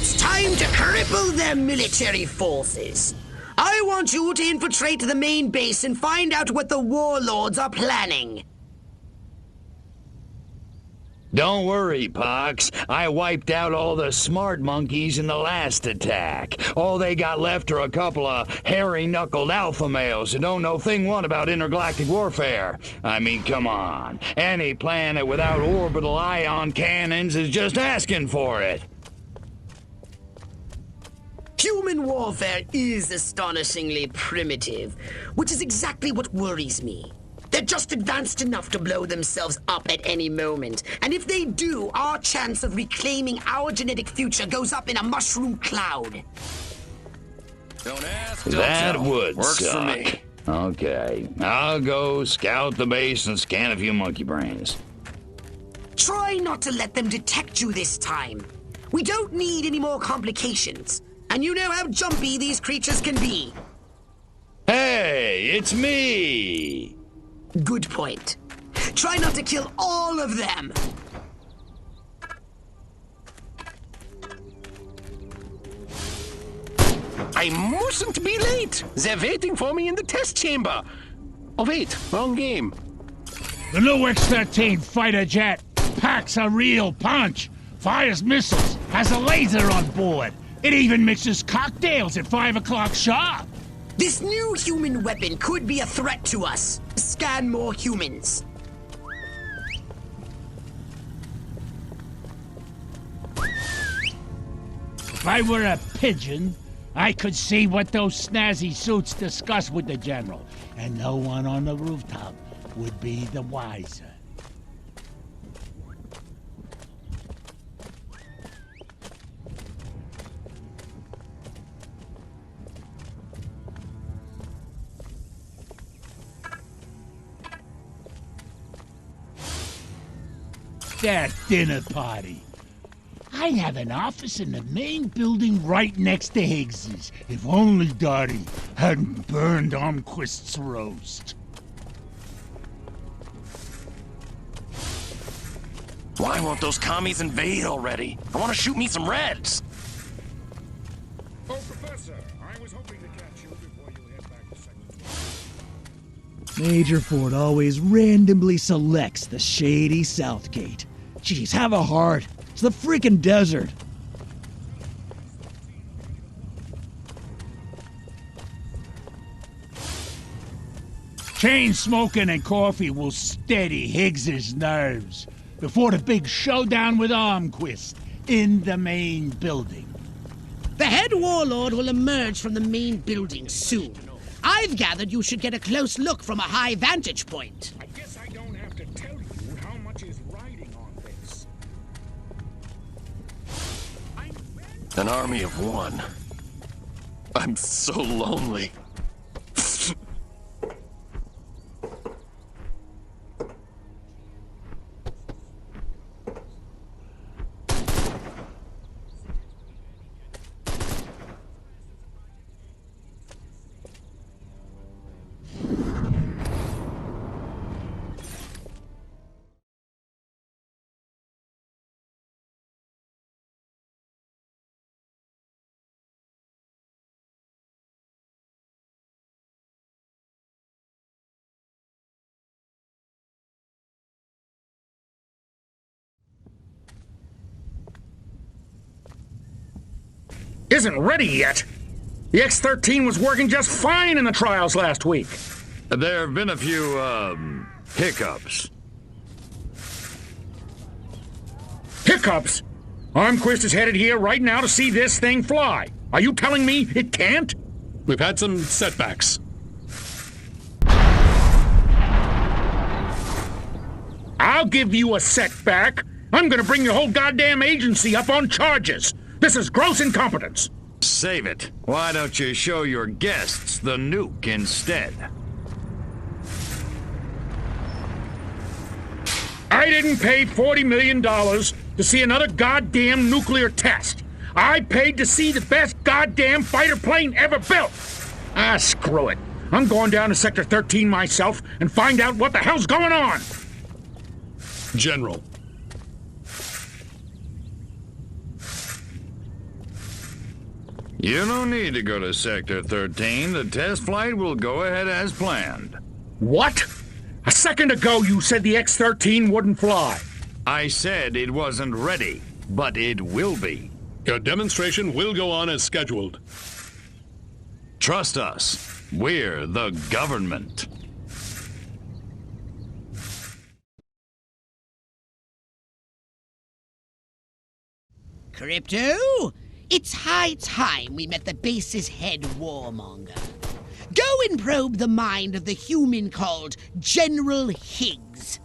It's time to cripple their military forces. I want you to infiltrate the main base and find out what the warlords are planning. Don't worry, Pox. I wiped out all the smart monkeys in the last attack. All they got left are a couple of hairy-knuckled alpha males who don't know thing one about intergalactic warfare. I mean, come on. Any planet without orbital ion cannons is just asking for it. Human warfare is astonishingly primitive, which is exactly what worries me. They're just advanced enough to blow themselves up at any moment. And if they do, our chance of reclaiming our genetic future goes up in a mushroom cloud. Don't ask, don't That tell. would Works suck. for me. Okay, I'll go scout the base and scan a few monkey brains. Try not to let them detect you this time. We don't need any more complications. And you know how jumpy these creatures can be. Hey, it's me! Good point. Try not to kill all of them. I mustn't be late. They're waiting for me in the test chamber. Oh wait, wrong game. The new X-13 fighter jet packs a real punch, fires missiles, has a laser on board. It even mixes cocktails at 5 o'clock sharp. This new human weapon could be a threat to us. Scan more humans. If I were a pigeon, I could see what those snazzy suits discuss with the general, and no one on the rooftop would be the wiser. That dinner party. I'd have an office in the main building right next to Higgs's. If only Dottie hadn't burned Armquist's roast. Why won't those commies invade already? I want to shoot me some reds. Oh, Professor, I was hoping to catch you before you head back to Sector. Major Ford always randomly selects the shady Southgate. Jeez, have a heart. It's the freaking desert. Chain smoking and coffee will steady Higgs's nerves before the big showdown with Armquist in the main building. The head warlord will emerge from the main building soon. I've gathered you should get a close look from a high vantage point. I guess I don't have to tell you how much is riding on this. An army of one. I'm so lonely. Isn't ready yet. The X-13 was working just fine in the trials last week. There have been a few, hiccups. Hiccups? Armquist is headed here right now to see this thing fly. Are you telling me it can't? We've had some setbacks. I'll give you a setback. I'm gonna bring your whole goddamn agency up on charges. This is gross incompetence. Save it. Why don't you show your guests the nuke instead? I didn't pay $40 million to see another goddamn nuclear test. I paid to see the best goddamn fighter plane ever built. Ah, screw it. I'm going down to Sector 13 myself and find out what the hell's going on. General. You don't need to go to Sector 13. The test flight will go ahead as planned. What? A second ago you said the X-13 wouldn't fly. I said it wasn't ready, but it will be. Your demonstration will go on as scheduled. Trust us. We're the government. Crypto, it's high time we met the base's head warmonger. Go and probe the mind of the human called General Higgs.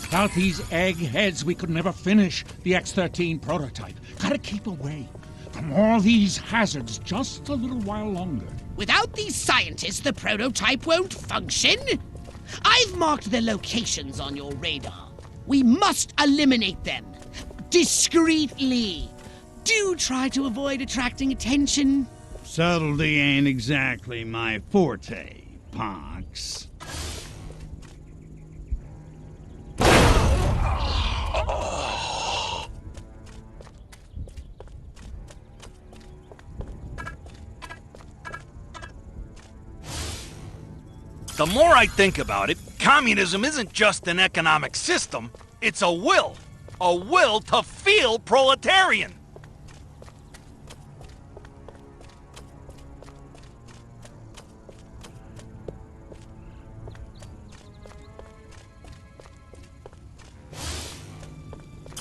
Without these eggheads, we could never finish the X-13 prototype. Gotta keep away from all these hazards just a little while longer. Without these scientists, the prototype won't function. I've marked their locations on your radar. We must eliminate them. Discreetly. Do try to avoid attracting attention. Subtlety ain't exactly my forte, Pox. The more I think about it, communism isn't just an economic system, it's a will to feel proletarian.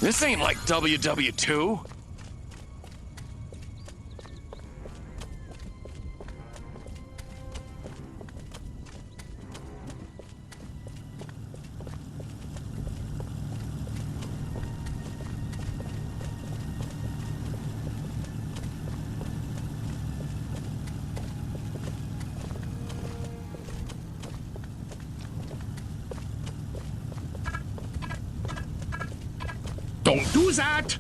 This ain't like WW2. Don't do that!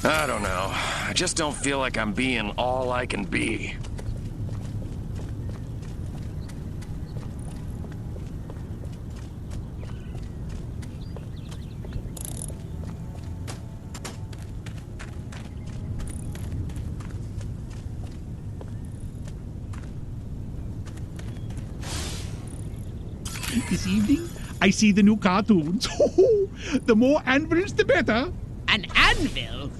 I don't know. I just don't feel like I'm being all I can be. This evening, I see the new cartoons. The more anvils, the better. An anvil?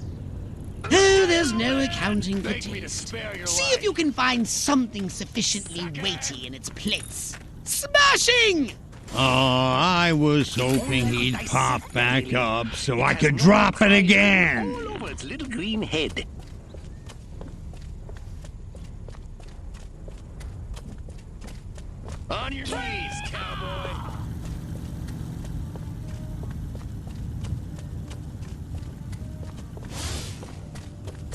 Oh, there's no accounting for taste. See if you can find something sufficiently weighty in its place. Smashing! Oh, I was hoping he'd pop back up so I could drop it again. All over its little green head. On your knees, cowboy!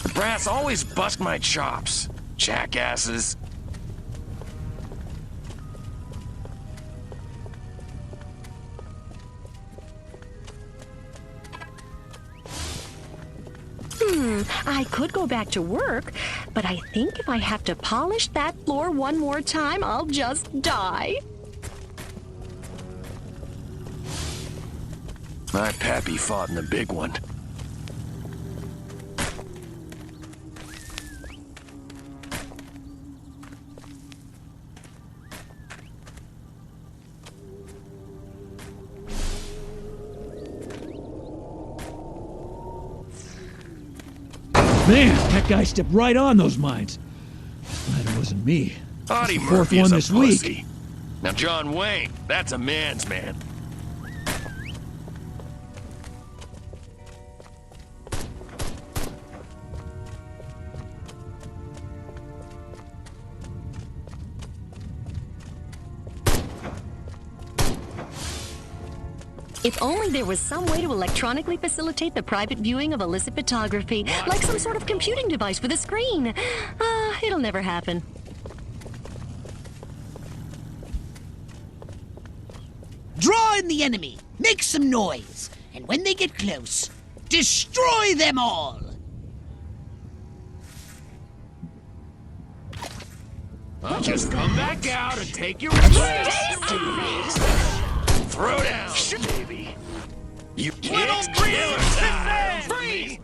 The brass always bust my chops, jackasses. I could go back to work, but I think if I have to polish that floor one more time, I'll just die. My pappy fought in the big one. Man, that guy stepped right on those mines. Glad it wasn't me. Audie That's the fourth Murphy is one a this week. pussy. Now John Wayne, that's a man's man. If only there was some way to electronically facilitate the private viewing of illicit photography, like some sort of computing device with a screen. It'll never happen. Draw in the enemy, make some noise, and when they get close, destroy them all! I'll just come back out and take your rest. Throw down, baby. You Little can't green kill pissant! Freeze!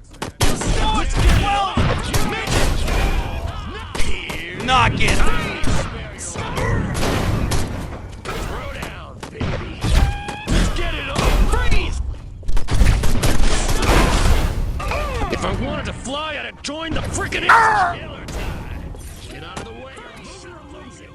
Let's get well! Knock it! Throw down, baby. Let's get it on. Freeze! If I wanted to fly, I'd have joined the frickin' Get out of the way, or I'm sure I'll lose you.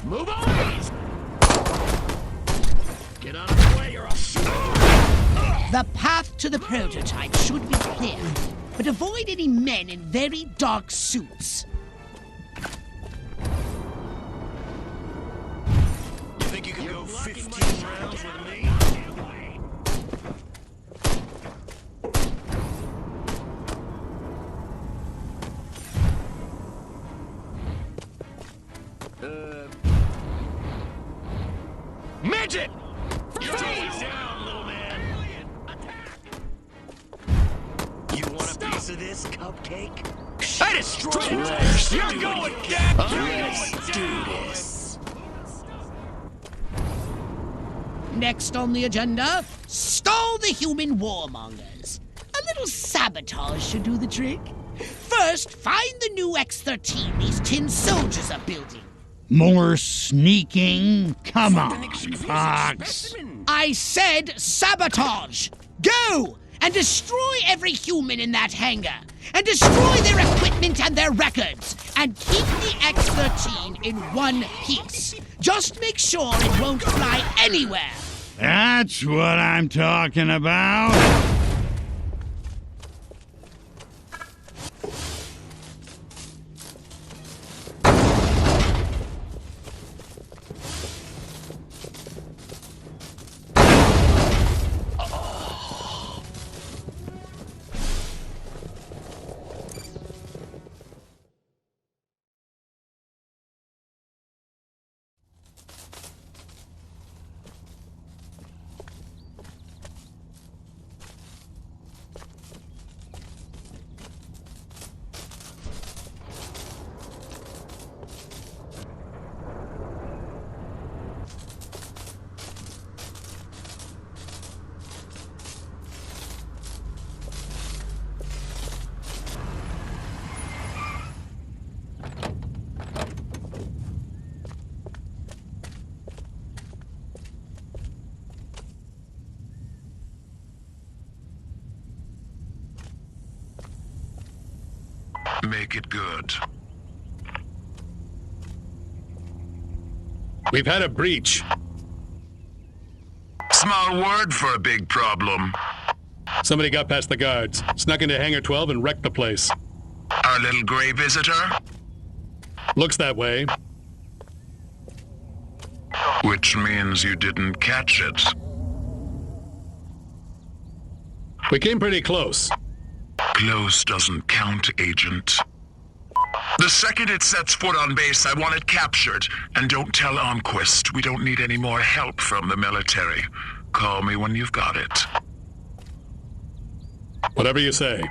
Move on! Get out of the way, or I'll shoot you. The path to the prototype should be clear, but avoid any men in very dark suits. You think you can go 15 rounds with me? Midget! You're always down, little man. You want a piece of this, cupcake? I destroyed it! You're going down! Let's do this. Next on the agenda, stall the human warmongers. A little sabotage should do the trick. First, find the new X-13 these tin soldiers are building. More sneaking? Come on, Pox. I said sabotage! Go! And destroy every human in that hangar! And destroy their equipment and their records! And keep the X-13 in one piece! Just make sure it won't fly anywhere! That's what I'm talking about. Make it good. We've had a breach. Small word for a big problem. Somebody got past the guards, snuck into Hangar 12 and wrecked the place. Our little gray visitor? Looks that way. Which means you didn't catch it. We came pretty close. Close doesn't count, Agent. The second it sets foot on base, I want it captured. And don't tell Armquist. We don't need any more help from the military. Call me when you've got it. Whatever you say.